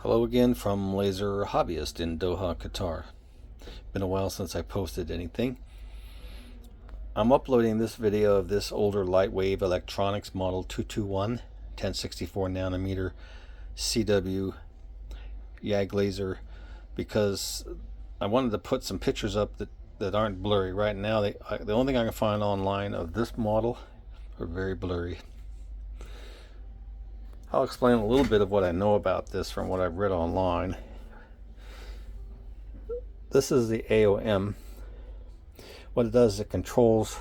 Hello again from Laser Hobbyist in Doha, Qatar. Been a while since I posted anything. I'm uploading this video of this older Lightwave Electronics Model 221 1064 nanometer CW YAG laser because I wanted to put some pictures up that aren't blurry. Right now, the only thing I can find online of this model are very blurry. I'll explain a little bit of what I know about this from what I've read online. This is the AOM. What it does is it controls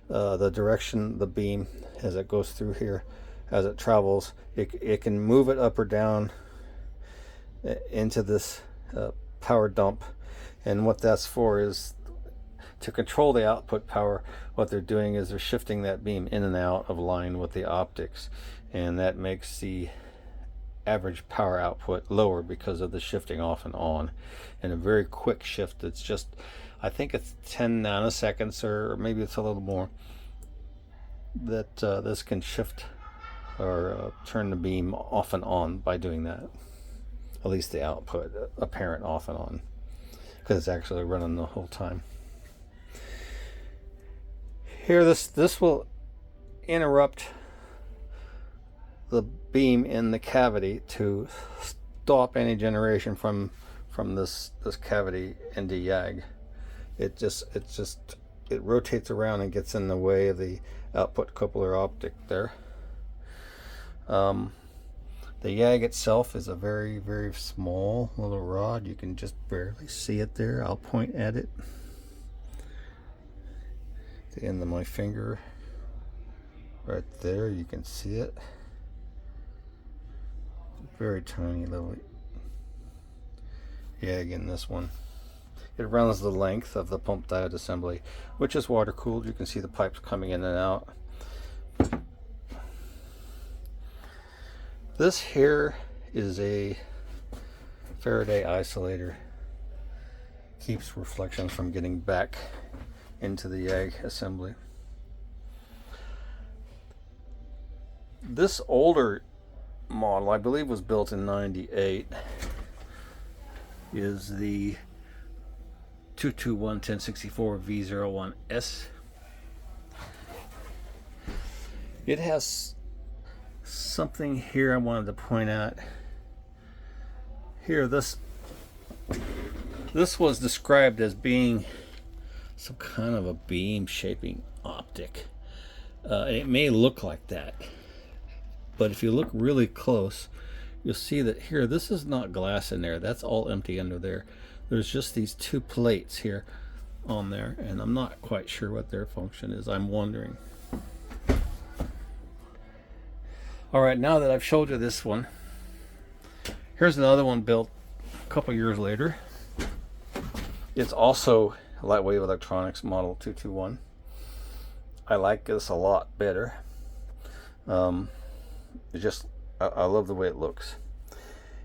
the direction of the beam as it goes through here, as it travels. It can move it up or down into this power dump, and what that's for is to control the output power. What they're doing is they're shifting that beam in and out of line with the optics, and that makes the average power output lower because of the shifting off and on, and a very quick shift. It's just, I think it's 10 nanoseconds or maybe it's a little more that this can shift or turn the beam off and on by doing that. At least the output apparent off and on, because it's actually running the whole time. Here, this will interrupt the beam in the cavity to stop any generation from this cavity into YAG. It rotates around and gets in the way of the output coupler optic there. The YAG itself is a very, very small little rod. You can just barely see it there. I'll point at it. The end of my finger right there, you can see it. Very tiny little YAG in this one. It runs the length of the pump diode assembly, which is water cooled. You can see the pipes coming in and out. This here is a Faraday isolator. Keeps reflections from getting back into the YAG assembly. This older model, I believe was built in '98, is the 221 1064 V01S. It has something here I wanted to point out. Here, this was described as being some kind of a beam shaping optic. It may look like that, but if you look really close, you'll see that here, this is not glass in there. That's all empty under there. There's just these two plates here on there, and I'm not quite sure what their function is. I'm wondering. All right, now that I've showed you this one, here's another one built a couple years later. It's also a Lightwave Electronics Model 221. I like this a lot better. I love the way it looks.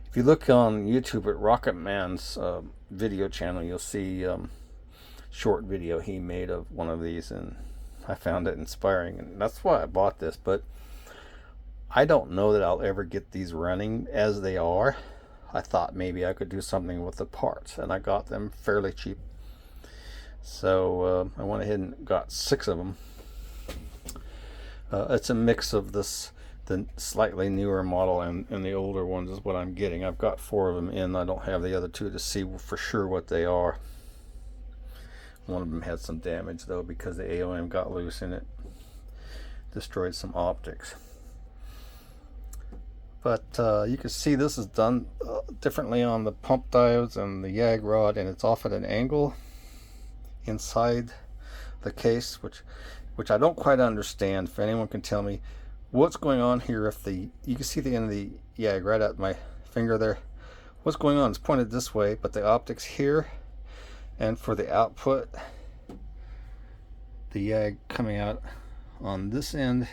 If you look on YouTube at Rocket Man's video channel, you'll see short video he made of one of these, and I found it inspiring, and that's why I bought this. But I don't know that I'll ever get these running as they are. I thought maybe I could do something with the parts, and I got them fairly cheap. So I went ahead and got 6 of them. It's a mix of the slightly newer model and the older ones is what I'm getting. I've got 4 of them in. I don't have the other 2 to see for sure what they are. One of them had some damage though, because the AOM got loose and it destroyed some optics. But you can see this is done differently on the pump diodes and the YAG rod, and it's off at an angle inside the case, which I don't quite understand. If anyone can tell me what's going on here, you can see the end of the YAG right at my finger there. What's going on? It's pointed this way, but the optic's here, and for the output, the YAG coming out on this end.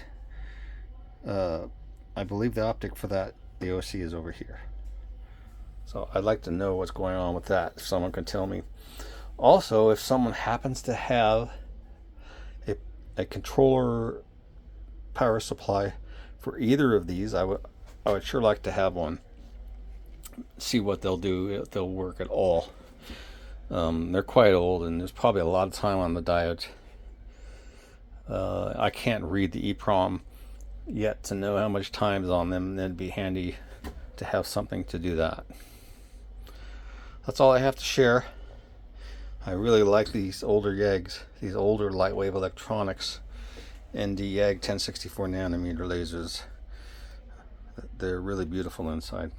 I believe the optic for that, the OC, is over here. So I'd like to know what's going on with that, if someone can tell me. Also, if someone happens to have a controller power supply for either of these, I would sure like to have one. see what they'll do, if they'll work at all. They're quite old, and there's probably a lot of time on the diodes. I can't read the EEPROM yet to know how much time is on them, and it'd be handy to have something to do that. That's all I have to share. I really like these older YAGs, these older Lightwave Electronics ND YAG 1064 nanometer lasers. They're really beautiful inside.